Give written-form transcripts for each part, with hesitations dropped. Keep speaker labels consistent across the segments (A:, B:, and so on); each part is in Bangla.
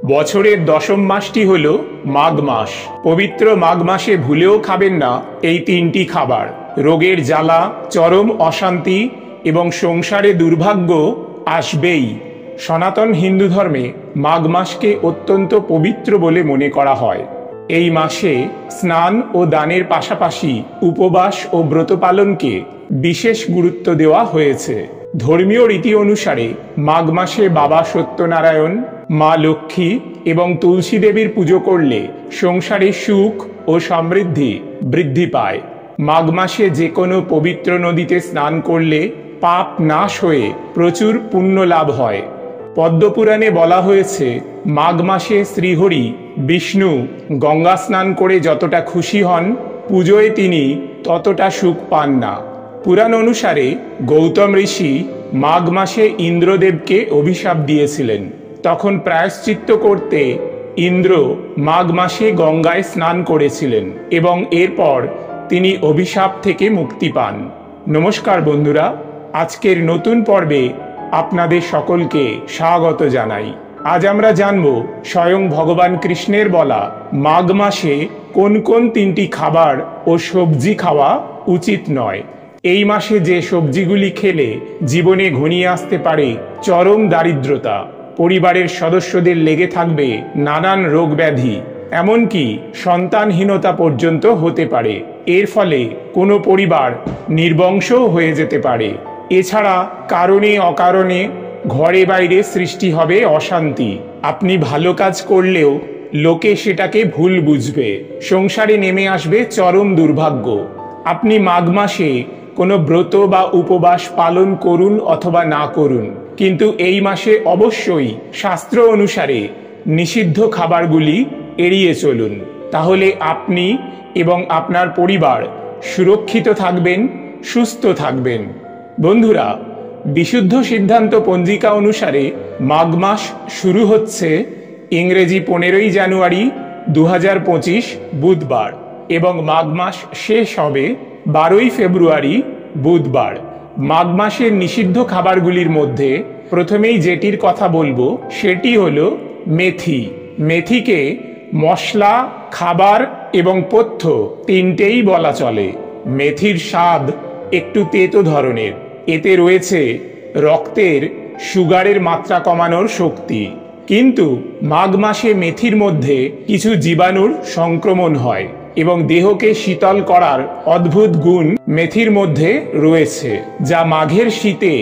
A: বছরের দশম মাসটি হল মাঘ মাস। পবিত্র মাঘ মাসে ভুলেও খাবেন না এই তিনটি খাবার। রোগের জ্বালা, চরম অশান্তি এবং সংসারে দুর্ভাগ্য আসবেই। সনাতন হিন্দু ধর্মে মাঘ মাসকে অত্যন্ত পবিত্র বলে মনে করা হয়। এই মাসে স্নান ও দানের পাশাপাশি উপবাস ও ব্রত পালনকে বিশেষ গুরুত্ব দেওয়া হয়েছে। ধর্মীয় রীতি অনুসারে মাঘ মাসে বাবা সত্যনারায়ণ, মা লক্ষ্মী এবং তুলসী দেবীর পুজো করলে সংসারে সুখ ও সমৃদ্ধি বৃদ্ধি পায়। মাঘ মাসে যে কোনো পবিত্র নদীতে স্নান করলে পাপ নাশ হয়ে প্রচুর পুণ্য লাভ হয়। পদ্মপুরাণে বলা হয়েছে, মাঘ মাসে শ্রীহরি বিষ্ণু গঙ্গা স্নান করে যতটা খুশি হন, পুজোয় তিনি ততটা সুখ পান না। পুরাণ অনুসারে গৌতম ঋষি মাঘ মাসে ইন্দ্রদেবকে অভিশাপ দিয়েছিলেন। তখন প্রায়শ্চিত্ত করতে ইন্দ্র মাঘ মাসে গঙ্গায় স্নান করেছিলেন এবং এরপর তিনি অভিশাপ থেকে মুক্তি পান। নমস্কার বন্ধুরা, আজকের নতুন পর্বে আপনাদের সকলকে স্বাগত জানাই। আজ আমরা জানব স্বয়ং ভগবান কৃষ্ণের বলা মাঘ মাসে কোন কোন তিনটি খাবার ও সবজি খাওয়া উচিত নয়। এই মাসে যে সবজিগুলি খেলে জীবনে ঘনিয়ে আসতে পারে চরম দারিদ্রতা, পরিবারের সদস্যদের লেগে থাকবে নানান রোগ ব্যাধি, এমনকি সন্তানহীনতা পর্যন্ত হতে পারে। এর ফলে কোনো পরিবার নির্বংশও হয়ে যেতে পারে। এছাড়া কারণে অকারণে ঘরে বাইরে সৃষ্টি হবে অশান্তি। আপনি ভালো কাজ করলেও লোকে সেটাকে ভুল বুঝবে। সংসারে নেমে আসবে চরম দুর্ভাগ্য। আপনি মাঘ মাসে কোনো ব্রত বা উপবাস পালন করুন অথবা না করুন, কিন্তু এই মাসে অবশ্যই শাস্ত্র অনুসারে নিষিদ্ধ খাবারগুলি এড়িয়ে চলুন। তাহলে আপনি এবং আপনার পরিবার সুরক্ষিত থাকবেন, সুস্থ থাকবেন। বন্ধুরা, বিশুদ্ধ সিদ্ধান্ত পঞ্জিকা অনুসারে মাঘ মাস শুরু হচ্ছে ইংরেজি 15ই জানুয়ারি 2025 বুধবার এবং মাঘ মাস শেষ হবে 12ই ফেব্রুয়ারি বুধবার। মাঘ মাসের নিষিদ্ধ খাবারগুলির মধ্যে প্রথমেই যেটির কথা বলবো সেটি হলো মেথি। মেথিকে মশলা, খাবার এবং পথ্য তিনটেই বলা চলে। মেথির স্বাদ একটু তেতো ধরনের। এতে রয়েছে রক্তের সুগারের মাত্রা কমানোর শক্তি। কিন্তু মাঘ মাসে মেথির মধ্যে কিছু জীবাণুর সংক্রমণ হয় এবং দেহকে শীতল করার অদ্ভুত গুণ মেথির মধ্যে রয়েছে, যা মাঘের শীতে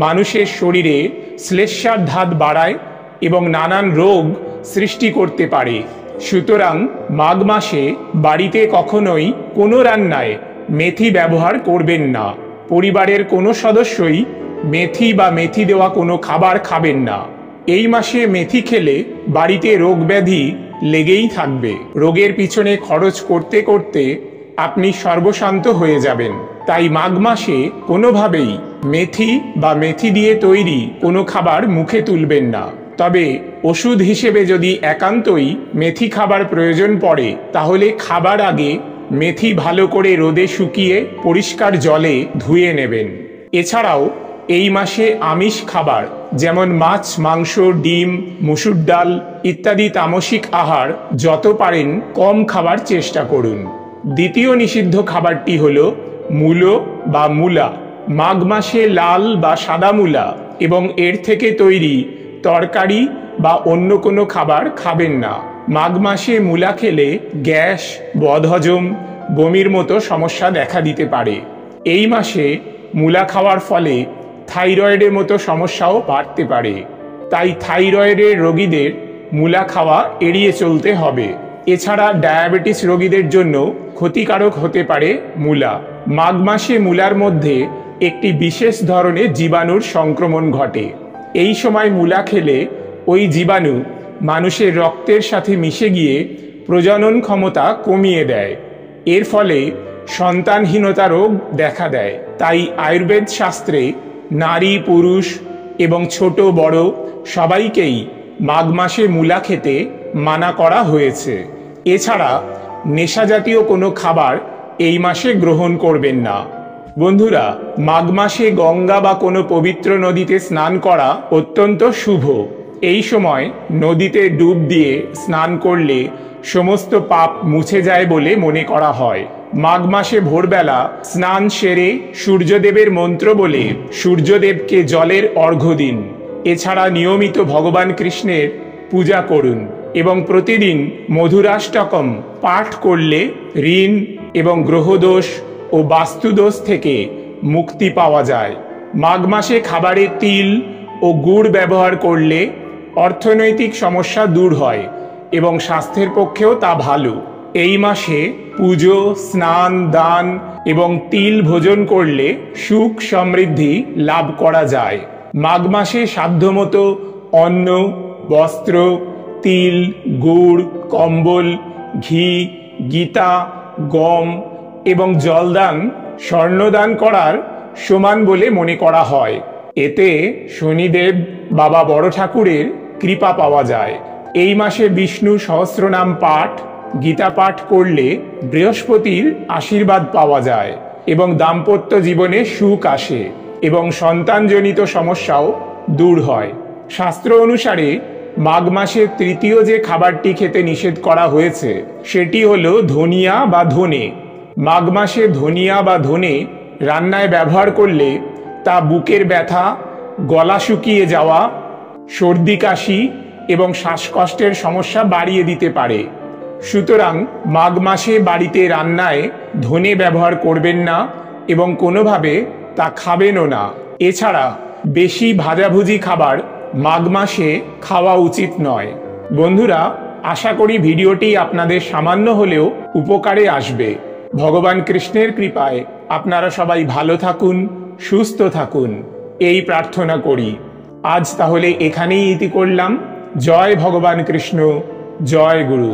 A: মানুষের শরীরে শ্লেষ্মার ধাত বাড়ায় এবং নানান রোগ সৃষ্টি করতে পারে। সুতরাং মাঘ মাসে বাড়িতে কখনোই কোনো রান্নায় মেথি ব্যবহার করবেন না। পরিবারের কোনো সদস্যই মেথি বা মেথি দেওয়া কোনো খাবার খাবেন না। এই মাসে মেথি খেলে বাড়িতে রোগ ব্যাধি লেগেই থাকবে। রোগের পিছনে খরচ করতে করতে আপনি সর্বশান্ত হয়ে যাবেন। তাই মাঘ মাসে কোনোভাবেই মেথি বা মেথি দিয়ে তৈরি কোনো খাবার মুখে তুলবেন না। তবে ওষুধ হিসেবে যদি একান্তই মেথি খাবার প্রয়োজন পড়ে, তাহলে খাবার আগে মেথি ভালো করে রোদে শুকিয়ে পরিষ্কার জলে ধুয়ে নেবেন। এছাড়াও এই মাসে আমিষ খাবার যেমন মাছ, মাংস, ডিম, মসুর ডাল ইত্যাদি তামসিক আহার যত পারেন কম খাবার চেষ্টা করুন। দ্বিতীয় নিষিদ্ধ খাবারটি হলো মূলো বা মূলা। মাঘ মাসে লাল বা সাদা মূলা এবং এর থেকে তৈরি তরকারি বা অন্য কোনো খাবার খাবেন না। মাঘ মাসে মূলা খেলে গ্যাস, বদহজম, বমির মতো সমস্যা দেখা দিতে পারে। এই মাসে মূলা খাওয়ার ফলে থাইরয়েডের মতো সমস্যাও বাড়তে পারে। তাই থাইরয়েডের রোগীদের মূলা খাওয়া এড়িয়ে চলতে হবে। এছাড়া ডায়াবেটিস রোগীদের জন্য ক্ষতিকারক হতে পারে মূলা। মাঘ মাসে মূলার মধ্যে একটি বিশেষ ধরনের জীবাণুর সংক্রমণ ঘটে। এই সময় মূলা খেলে ওই জীবাণু মানুষের রক্তের সাথে মিশে গিয়ে প্রজনন ক্ষমতা কমিয়ে দেয়। এর ফলে সন্তানহীনতা রোগ দেখা দেয়। তাই আয়ুর্বেদ শাস্ত্রে নারী, পুরুষ এবং ছোট বড় সবাইকেই মাঘ মাসে মূলা খেতে মানা করা হয়েছে। এছাড়া নেশা জাতীয় কোনো খাবার এই মাসে গ্রহণ করবেন না। বন্ধুরা, মাঘ মাসে গঙ্গা বা কোনো পবিত্র নদীতে স্নান করা অত্যন্ত শুভ। এই সময় নদীতে ডুব দিয়ে স্নান করলে সমস্ত পাপ মুছে যায় বলে মনে করা হয়। মাঘ মাসে ভোরবেলা স্নান সেরে সূর্যদেবের মন্ত্র বলে সূর্যদেবকে জলের অর্ঘ্য দিন। এছাড়া নিয়মিত ভগবান কৃষ্ণের পূজা করুন এবং প্রতিদিন মধুরাষ্টকম পাঠ করলে ঋণ এবং গ্রহদোষ ও বাস্তুদোষ থেকে মুক্তি পাওয়া যায়। মাঘ মাসে খাবারে তিল ও গুড় ব্যবহার করলে অর্থনৈতিক সমস্যা দূর হয় এবং স্বাস্থ্যের পক্ষেও তা ভালো। এই মাসে পুজো, স্নান, দান এবং তিল ভোজন করলে সুখ সমৃদ্ধি লাভ করা যায়। মাঘ মাসে সাধ্যমতো অন্ন, বস্ত্র, তিল, গুড়, কম্বল, ঘি, গীতা, গম এবং জলদান স্বর্ণদান করার সমান বলে মনে করা হয়। এতে শনিদেব বাবা বড় ঠাকুরের কৃপা পাওয়া যায়। এই মাসে বিষ্ণু সহস্রনাম পাঠ, গীতা পাঠ করলে বৃহস্পতির আশীর্বাদ পাওয়া যায় এবং দাম্পত্য জীবনে সুখ আসে এবং সন্তানজনিত সমস্যাও দূর হয়। শাস্ত্র অনুসারে মাঘ মাসের তৃতীয় যে খাবারটি খেতে নিষেধ করা হয়েছে সেটি হলো ধনিয়া বা ধনে। মাঘ মাসে ধনিয়া বা ধনে রান্নায় ব্যবহার করলে তা বুকের ব্যথা, গলা শুকিয়ে যাওয়া, সর্দি কাশি এবং শ্বাসকষ্টের সমস্যা বাড়িয়ে দিতে পারে। সুতরাং মাঘ মাসে বাড়িতে রান্নায় ধনে ব্যবহার করবেন না এবং কোনোভাবে তা খাবেনও না। এছাড়া বেশি ভাজাভুজি খাবার মাঘ মাসে খাওয়া উচিত নয়। বন্ধুরা, আশা করি ভিডিওটি আপনাদের সামান্য হলেও উপকারে আসবে। ভগবান কৃষ্ণের কৃপায় আপনারা সবাই ভালো থাকুন, সুস্থ থাকুন, এই প্রার্থনা করি। আজ তাহলে এখানেই ইতি করলাম। জয় ভগবান কৃষ্ণ, জয় গুরু।